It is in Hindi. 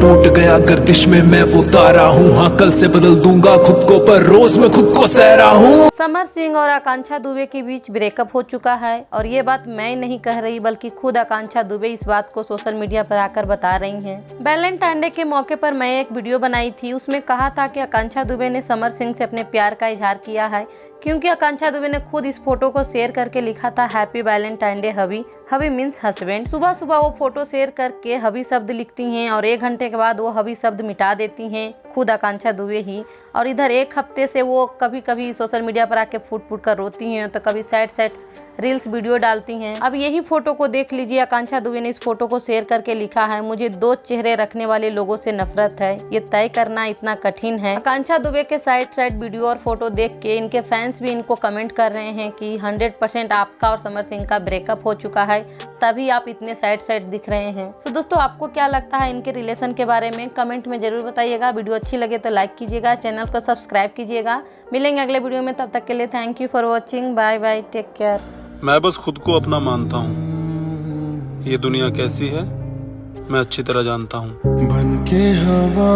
टूट गया गर्दिश में मैं वो तारा हूँ, हाँ कल से बदल दूंगा खुद को, पर रोज मैं खुद को सहरा हूँ। समर सिंह और आकांक्षा दुबे के बीच ब्रेकअप हो चुका है और ये बात मैं नहीं कह रही बल्कि खुद आकांक्षा दुबे इस बात को सोशल मीडिया पर आकर बता रही हैं। वैलेंटाइन डे के मौके पर मैं एक वीडियो बनाई थी, उसमें कहा था कि आकांक्षा दुबे ने समर सिंह से अपने प्यार का इजहार किया है, क्योंकि आकांक्षा दुबे ने खुद इस फोटो को शेयर करके लिखा था हैप्पी वैलेंटाइन डे हबी। हबी मीन्स हस्बैंड। सुबह सुबह वो फोटो शेयर करके हबी शब्द लिखती हैं और 1 घंटे के बाद वो हबी शब्द मिटा देती हैं खुद आकांक्षा दुबे ही। और इधर 1 हफ्ते से वो कभी कभी सोशल मीडिया पर आके फूट फूट कर रोती हैं तो कभी सैड रील्स वीडियो डालती हैं। अब यही फोटो को देख लीजिए, आकांक्षा दुबे ने इस फोटो को शेयर करके लिखा है, मुझे 2 चेहरे रखने वाले लोगों से नफरत है, ये तय करना इतना कठिन है। आकांक्षा दुबे के साइड वीडियो और फोटो देख के इनके फैंस भी इनको कमेंट कर रहे हैं कि 100% आपका और समर सिंह का ब्रेकअप हो चुका है, तभी आप इतने सैड दिख रहे हैं। तो दोस्तों आपको क्या लगता है इनके रिलेशन के बारे में, कमेंट में जरूर बताइएगा। वीडियो अच्छी लगे तो लाइक कीजिएगा, चैनल को सब्सक्राइब कीजिएगा। मिलेंगे अगले वीडियो में, तब तक के लिए thank you for watching, bye bye, take care. मैं बस खुद को अपना मानता हूँ, ये दुनिया कैसी है मैं अच्छी तरह जानता हूँ। बन के हवा